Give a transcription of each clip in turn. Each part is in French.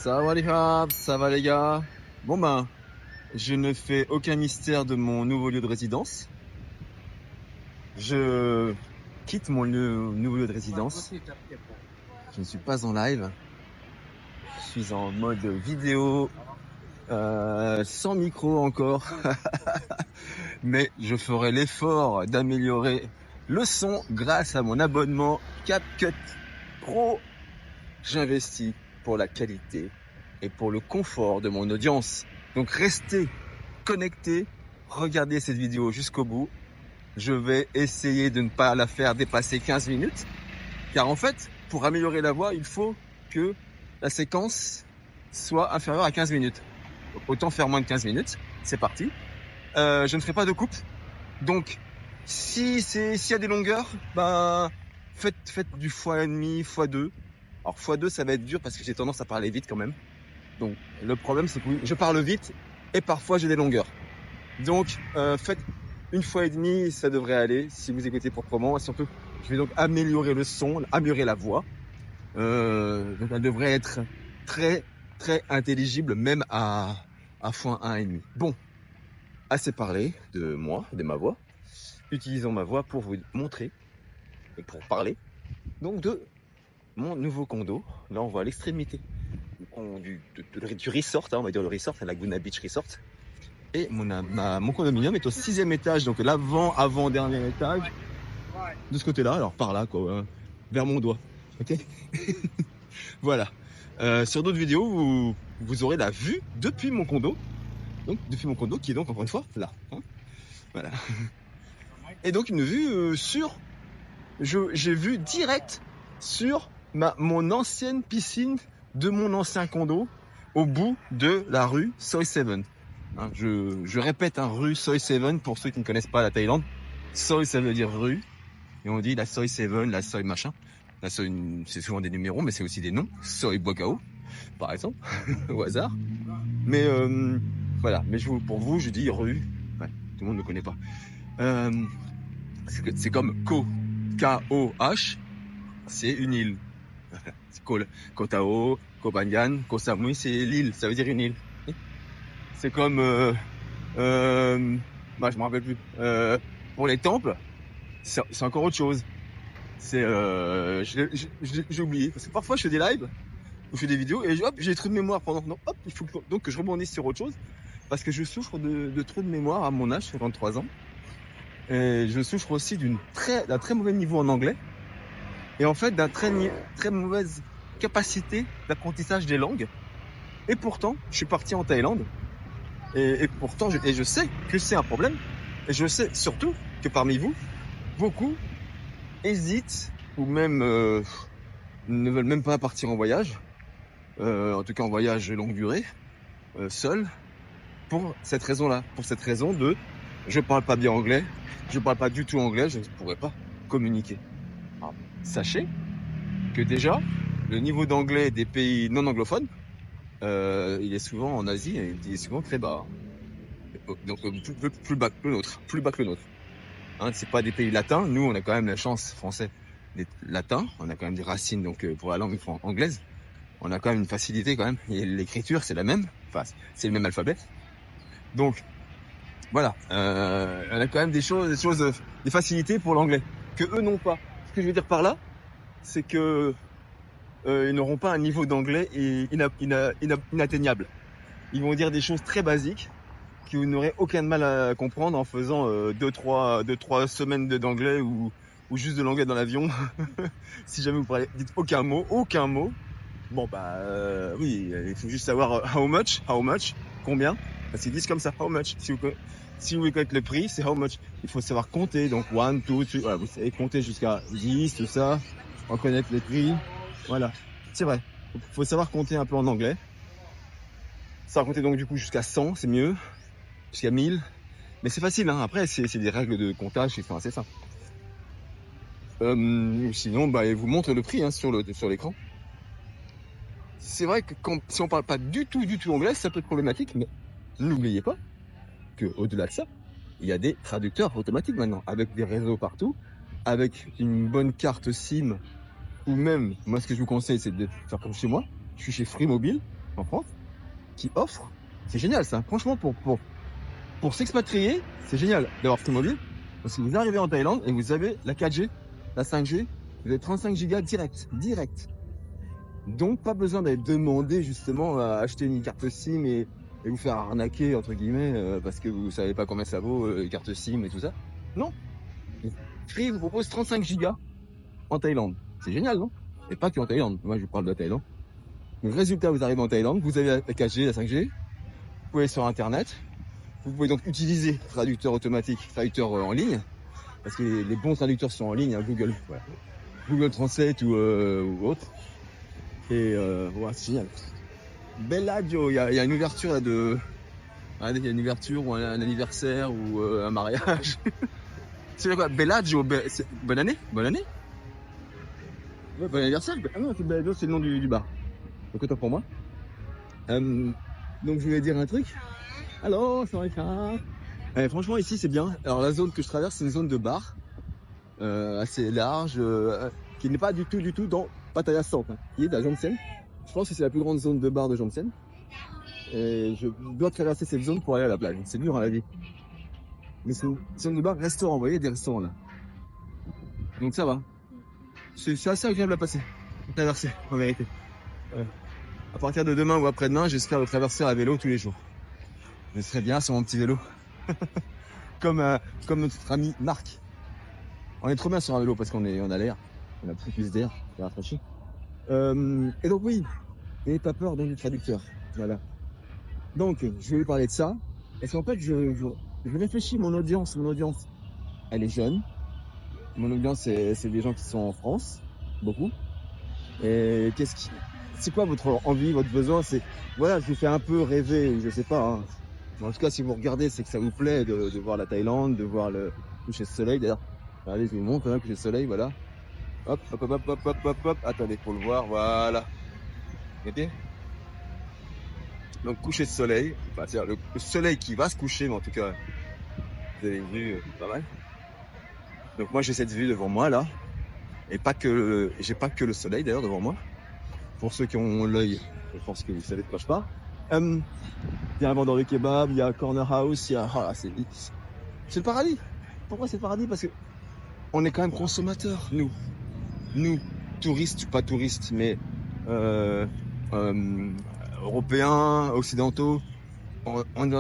Ça va les gars? Bon ben, je ne fais aucun mystère de mon nouveau lieu de résidence. Je quitte mon nouveau lieu de résidence. Je ne suis pas en live. Je suis en mode vidéo, sans micro encore. Mais je ferai l'effort d'améliorer le son grâce à mon abonnement CapCut Pro. J'investis pour la qualité et pour le confort de mon audience. Donc restez connectés, regardez cette vidéo jusqu'au bout. Je vais essayer de ne pas la faire dépasser 15 minutes. Car en fait, pour améliorer la voix, il faut que la séquence soit inférieure à 15 minutes. Autant faire moins de 15 minutes. C'est parti. Je ne ferai pas de coupe. Donc, s'il y a des longueurs, ben, faites du x1,5, x2. Alors x2 ça va être dur parce que j'ai tendance à parler vite quand même. Donc le problème c'est que oui, je parle vite et parfois j'ai des longueurs. Donc faites une fois et demie, ça devrait aller si vous écoutez proprement. Et surtout, je vais donc améliorer le son, améliorer la voix. Donc elle devrait être très très intelligible même à x1,5. Bon, assez parlé de moi, de ma voix. Utilisons ma voix pour vous montrer et pour parler. Donc de mon nouveau condo. Là, on voit à l'extrémité du resort, hein, on va dire le resort, la Laguna Beach Resort. Et mon condominium est au 6e étage, donc l'avant-dernier étage, de ce côté-là, alors par là, quoi, vers mon doigt. Ok. Voilà. Sur d'autres vidéos, vous aurez la vue depuis mon condo. Donc, depuis mon condo, qui est donc encore une fois là. Hein, voilà. Et donc, une vue j'ai vu direct sur mon ancienne piscine de mon ancien condo au bout de la rue Soi 7. Hein, je répète, rue Soi 7 pour ceux qui ne connaissent pas la Thaïlande. Soi, ça veut dire rue. Et on dit la Soi 7, la Soi machin. La Soi, c'est souvent des numéros, mais c'est aussi des noms. Soi Bokao, par exemple, au hasard. Mais voilà, mais pour vous, je dis rue. Ouais, tout le monde ne connaît pas. C'est comme K-O-H, c'est une île. Koh Tao, Koh Phangan, Koh Samui, c'est l'île, ça veut dire une île. C'est comme, je me rappelle plus. Pour les temples, c'est encore autre chose. C'est, j'ai oublié. Parce que parfois je fais des lives, ou je fais des vidéos, et hop, j'ai des trous de mémoire pendant. Non, hop, il faut donc que je rebondisse sur autre chose. Parce que je souffre de trous de mémoire à mon âge, 53 ans. Et je souffre aussi d'un très mauvais niveau en anglais. Et en fait, d'un très mauvaise capacité d'apprentissage des langues. Et pourtant, je suis parti en Thaïlande. Et pourtant, je sais que c'est un problème. Et je sais surtout que parmi vous, beaucoup hésitent ou même ne veulent même pas partir en voyage. En tout cas, en voyage longue durée, seul. Pour cette raison-là. Pour cette raison de je parle pas bien anglais. Je parle pas du tout anglais. Je ne pourrais pas communiquer. Alors, sachez que déjà, le niveau d'anglais des pays non anglophones, il est souvent en Asie, et il est souvent très bas. Donc plus bas que le nôtre. Hein, c'est pas des pays latins. Nous, on a quand même la chance, français, d'être latins. On a quand même des racines donc pour la langue anglaise. On a quand même une facilité quand même. Et l'écriture, c'est la même. Enfin, c'est le même alphabet. Donc, voilà. On a quand même des facilités pour l'anglais que eux n'ont pas. Ce que je veux dire par là, c'est que ils n'auront pas un niveau d'anglais inatteignable. Ils vont dire des choses très basiques que vous n'aurez aucun mal à comprendre en faisant 2-3 semaines d'anglais ou juste de l'anglais dans l'avion. Si jamais vous parlez, dites aucun mot. Bon bah oui, il faut juste savoir how much, combien. Parce qu'ils disent comme ça, how much. Si vous voulez connaître le prix, c'est how much. Il faut savoir compter, donc 1, 2, 3, voilà, vous savez compter jusqu'à 10, tout ça, reconnaître les prix. Voilà, c'est vrai. Il faut savoir compter un peu en anglais. Savoir compter donc du coup jusqu'à 100, c'est mieux. Jusqu'à 1000. Mais c'est facile, hein. Après, c'est des règles de comptage, enfin, c'est ça. Sinon, bah, il vous montre le prix hein, sur l'écran. C'est vrai que si on parle pas du tout anglais, ça peut être problématique, mais n'oubliez pas qu'au-delà de ça, il y a des traducteurs automatiques maintenant, avec des réseaux partout, avec une bonne carte SIM, ou même, moi ce que je vous conseille, c'est de faire comme chez moi. Je suis chez Free Mobile, en France qui offrent. C'est génial ça. Franchement, pour s'expatrier, c'est génial d'avoir Free-Mobile. Parce que vous arrivez en Thaïlande et vous avez la 4G, la 5G, vous avez 35 gigas direct. Donc pas besoin d'aller demander justement à acheter une carte SIM et vous faire arnaquer entre guillemets parce que vous savez pas combien ça vaut les cartes SIM et tout ça. Non. Free vous propose 35 gigas en Thaïlande. C'est génial, non? Et pas que en Thaïlande. Moi je parle de la Thaïlande. Donc résultat, vous arrivez en Thaïlande, vous avez la 4G, la 5G, vous pouvez aller sur internet, vous pouvez donc utiliser traducteur automatique, traducteur en ligne, parce que les bons traducteurs sont en ligne, Google, voilà. Google Translate ou autre. Et voilà, c'est génial. Bellagio, il y a une ouverture là de. Il y a une ouverture ou un anniversaire ou un mariage. C'est quoi? Bellagio, bonne année? Bonne année? Ouais, bon anniversaire? Ah non, Bellagio, c'est le nom du bar. Donc autant pour moi. Donc je voulais dire un truc. Allô, ça va ça? Franchement ici c'est bien. Alors la zone que je traverse c'est une zone de bar assez large qui n'est pas du tout dans Pattaya Centre, hein, qui est à Jomtien. Je pense que c'est la plus grande zone de bar de Jomtien. Et je dois traverser cette zone pour aller à la plage. C'est dur à la vie. Mais c'est une zone de bar restaurant, vous voyez des restaurants là. Donc ça va. C'est assez agréable à passer, à traverser en vérité. À partir de demain ou après-demain, j'espère le traverser à vélo tous les jours. Je serai bien sur mon petit vélo. comme notre ami Marc. On est trop bien sur un vélo parce qu'on a l'air. On a plus d'air, on est rafraîchi. Et donc oui, n'ayez pas peur d'un traducteur. Voilà. Donc, je vais lui parler de ça. Parce qu'en fait, je réfléchis, mon audience, elle est jeune. Mon audience, c'est des gens qui sont en France, beaucoup. Et c'est quoi votre envie, votre besoin? Voilà, je vous fais un peu rêver, je sais pas. Hein. En tout cas, si vous regardez, c'est que ça vous plaît de voir la Thaïlande, de voir le coucher de soleil. D'ailleurs, regardez, je vous montre le coucher de soleil, voilà. Hop. Attendez, pour le voir, voilà. Regardez. Donc, coucher de soleil. Enfin, c'est-à-dire le soleil qui va se coucher, mais en tout cas, vous avez vu pas mal. Donc, moi, j'ai cette vue devant moi, là. Et j'ai pas que le soleil, d'ailleurs, devant moi. Pour ceux qui ont l'œil, je pense que vous savez de quoi je parle. Il y a un vendeur de kebab, il y a Corner House, il y a... c'est le paradis. Pourquoi c'est le paradis? Parce que on est quand même consommateurs, nous, touristes, pas touristes, mais européens, occidentaux, on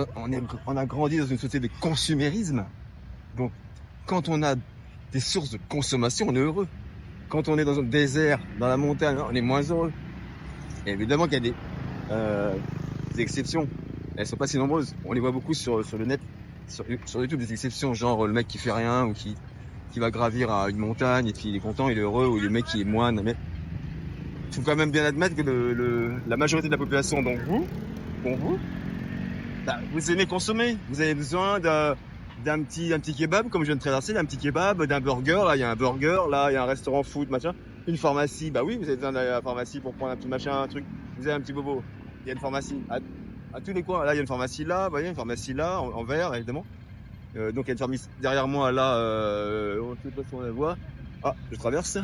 a grandi dans une société de consumérisme. Donc, quand on a des sources de consommation, on est heureux. Quand on est dans un désert, dans la montagne, on est moins heureux. Et évidemment qu'il y a des exceptions. Elles sont pas si nombreuses. On les voit beaucoup sur le net, sur YouTube, des exceptions, genre le mec qui fait rien ou qui va gravir à une montagne et puis il est content, il est heureux, ou le mec qui est moine. Mais il faut quand même bien admettre que la majorité de la population, dont vous, vous aimez consommer. Vous avez besoin d'un petit kebab, comme je viens de traverser, d'un petit kebab, d'un burger. Là, il y a un burger, là, il y a un restaurant food, machin. Une pharmacie, bah oui, vous avez besoin d'aller à la pharmacie pour prendre un petit machin, un truc. Vous avez un petit bobo. Il y a une pharmacie à tous les coins. Là, il y a une pharmacie là, vous voyez, une pharmacie là, en vert, évidemment. Donc, il y a une pharmacie derrière moi, là, on ne sait pas si on la voit. Ah, je traverse.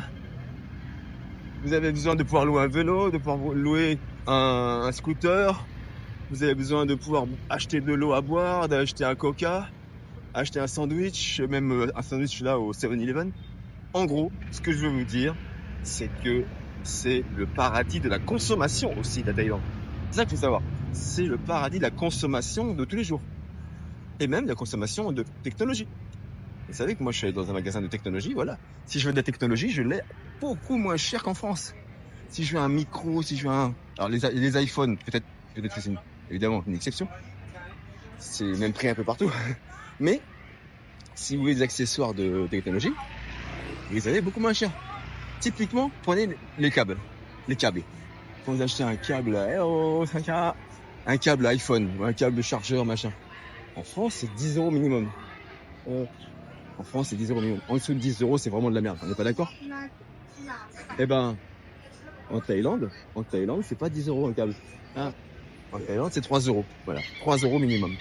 Vous avez besoin de pouvoir louer un vélo, de pouvoir louer un scooter. Vous avez besoin de pouvoir acheter de l'eau à boire, d'acheter un coca, acheter un sandwich, même un sandwich là au 7-Eleven. En gros, ce que je veux vous dire, c'est que c'est le paradis de la consommation aussi, la Thaïlande. C'est ça qu'il faut savoir. C'est le paradis de la consommation de tous les jours. Et même de la consommation de technologie. Vous savez que moi, je suis dans un magasin de technologie, voilà. Si je veux de la technologie, je l'ai beaucoup moins cher qu'en France. Si je veux un micro, si je veux alors les iPhones, peut-être c'est évidemment une exception. C'est le même prix un peu partout. Mais, si vous voulez des accessoires de technologie, vous allez beaucoup moins cher. Typiquement, prenez les câbles. Quand vous achetez un câble, un câble iPhone, ou un câble chargeur, machin. En France, c'est 10 € minimum. En France, c'est 10 € minimum. En dessous de 10 €, c'est vraiment de la merde. On n'est pas d'accord? Eh ben, en Thaïlande, c'est pas 10 € un câble. Hein, en Thaïlande, c'est 3 €. Voilà, 3 € minimum.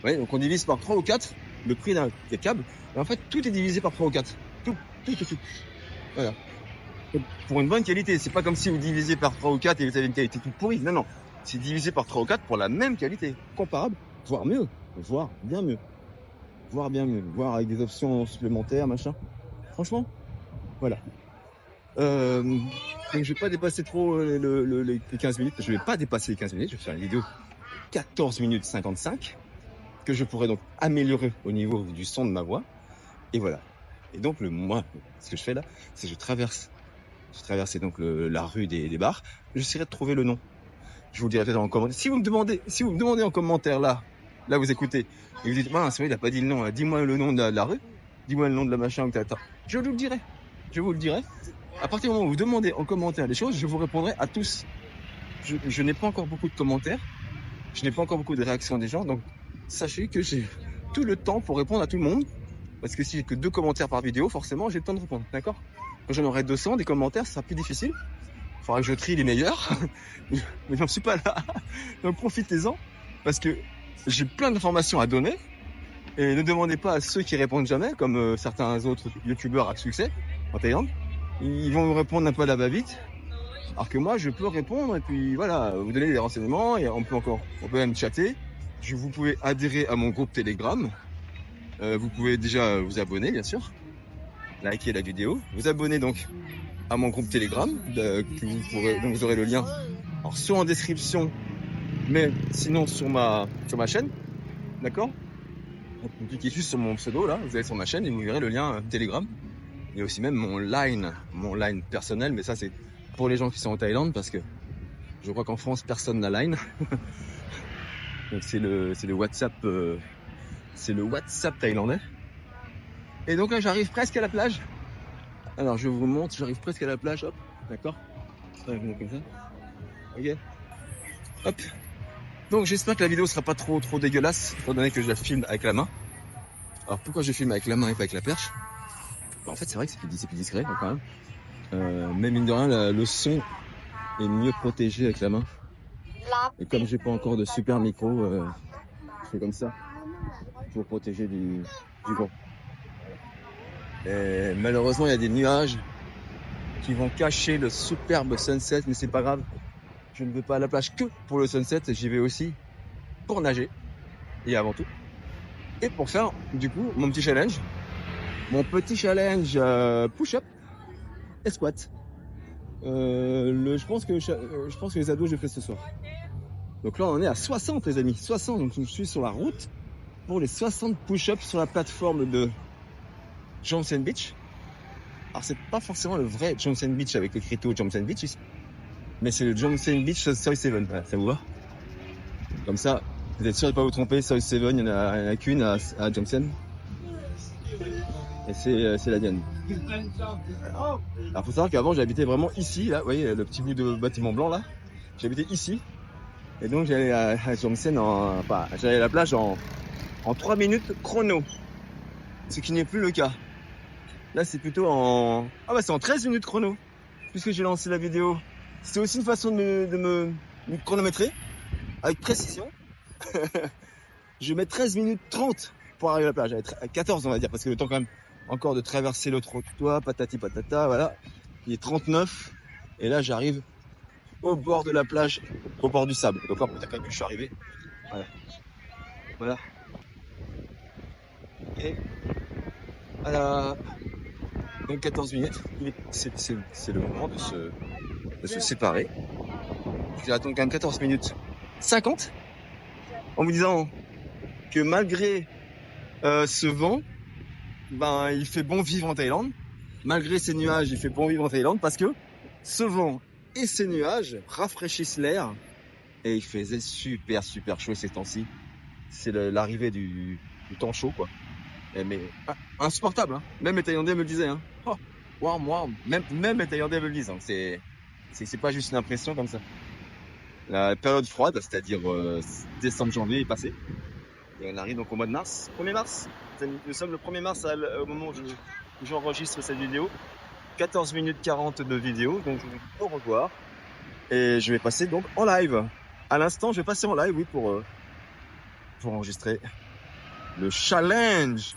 Ouais, donc on divise par 3 ou 4 le prix d'un câble. Et en fait, tout est divisé par 3 ou 4. Tout. Voilà. pour une bonne qualité. C'est pas comme si vous divisez par 3 ou 4 et vous avez une qualité toute pourrie. Non, non. C'est divisé par 3 ou 4 pour la même qualité. Comparable, voire mieux. Voire bien mieux. Voire bien mieux. Voire avec des options supplémentaires, machin. Franchement, voilà. Donc je vais pas dépasser trop les 15 minutes. Je vais pas dépasser les 15 minutes. Je vais faire une vidéo 14 minutes 55 que je pourrais donc améliorer au niveau du son de ma voix. Et voilà. Et donc ce que je fais là, c'est que je traverse donc la rue des bars. J'essaierai de trouver le nom. Je vous le dirai peut-être en commentaire. Si vous me demandez en commentaire là vous écoutez, et vous dites, mince, il a pas dit le nom, dis-moi le nom de la rue, dis-moi le nom de la machin que t'attends. Je vous le dirai. Je vous le dirai. À partir du moment où vous demandez en commentaire les choses, je vous répondrai à tous. Je n'ai pas encore beaucoup de commentaires. Je n'ai pas encore beaucoup de réactions des gens. Donc, sachez que j'ai tout le temps pour répondre à tout le monde. Parce que si j'ai que 2 commentaires par vidéo, forcément, j'ai le temps de répondre. D'accord? Quand j'en aurai 200, des commentaires, ce sera plus difficile. Il faudra que je trie les meilleurs. Mais j'en suis pas là. Donc, profitez-en. Parce que j'ai plein d'informations à donner. Et ne demandez pas à ceux qui répondent jamais, comme certains autres youtubeurs à succès en Thaïlande. Ils vont vous répondre un peu à la va-vite. Alors que moi, je peux répondre et puis voilà, vous donner des renseignements et on peut même chatter. Vous pouvez adhérer à mon groupe Telegram. Vous pouvez déjà vous abonner, bien sûr. Liker la vidéo. Vous abonner donc à mon groupe Telegram, donc vous aurez le lien. Alors soit en description, mais sinon sur ma chaîne. D'accord? Vous cliquez juste sur mon pseudo là, vous allez sur ma chaîne et vous verrez le lien Telegram. Il y a aussi même mon line personnel, mais ça c'est pour les gens qui sont en Thaïlande parce que je crois qu'en France personne n'a line. Donc c'est le WhatsApp, c'est le WhatsApp thaïlandais. Et donc là j'arrive presque à la plage. Alors je vous montre, j'arrive presque à la plage, hop, d'accord. Comme ça. Ok. Hop. Donc j'espère que la vidéo sera pas trop dégueulasse, étant donné que je la filme avec la main. Alors pourquoi je filme avec la main et pas avec la perche? En fait, c'est vrai que c'est plus discret quand même. Mais mine de rien, le son est mieux protégé avec la main. Et comme j'ai pas encore de super micro, je fais comme ça pour protéger du vent. Et malheureusement, il y a des nuages qui vont cacher le superbe sunset, mais c'est pas grave. Je ne vais pas à la plage que pour le sunset, j'y vais aussi pour nager et avant tout. Et pour faire du coup mon petit challenge. Mon petit challenge push-up et squat. Je pense que les abdos je fais ce soir. Donc là on est à 60 les amis, 60. Donc je suis sur la route pour les 60 push-ups sur la plateforme de Johnson Beach. Alors c'est pas forcément le vrai Johnson Beach avec le crypto Johnson Beach ici, mais c'est le Johnson Beach Soi 7. Voilà, ça vous va? Comme ça, vous êtes sûr de ne pas vous tromper. Soi 7, il n'y en a qu'une à Johnson. Et c'est la mienne. Alors faut savoir qu'avant j'habitais vraiment ici, là, vous voyez le petit bout de bâtiment blanc là. J'habitais ici. Et donc j'allais à Johnson j'allais à la plage en 3 minutes chrono. Ce qui n'est plus le cas. Là c'est plutôt c'est en 13 minutes chrono. Puisque j'ai lancé la vidéo. C'est aussi une façon de me chronométrer avec précision. Je mets 13 minutes 30 pour arriver à la plage. À 14 on va dire, parce que le temps quand même encore de traverser le trottoir, patati patata, voilà. Il est 39 et là j'arrive au bord de la plage, au bord du sable. Donc peut-être quand je suis arrivé. Voilà. Et voilà. Donc 14 minutes, c'est le moment de se séparer. Je vais attendre quand même 14 minutes 50 en me disant que malgré ce vent, il fait bon vivre en Thaïlande. Malgré ces nuages, il fait bon vivre en Thaïlande parce que ce vent et ces nuages rafraîchissent l'air et il faisait super chaud ces temps-ci. C'est l'arrivée du temps chaud quoi. Mais insupportable, hein. Même les Thaïlandais me le disaient, hein. Oh, warm. Même les Thaïlandais me le disent, hein. C'est pas juste une impression comme ça. La période froide, c'est-à-dire décembre-janvier est passée. Et on arrive donc au mois de mars, 1er mars. Nous sommes le 1er mars au moment où j'enregistre cette vidéo. 14 minutes 40 de vidéo, donc je vous dis au revoir. Et je vais passer donc en live. À l'instant, je vais passer en live, oui, pour enregistrer le challenge.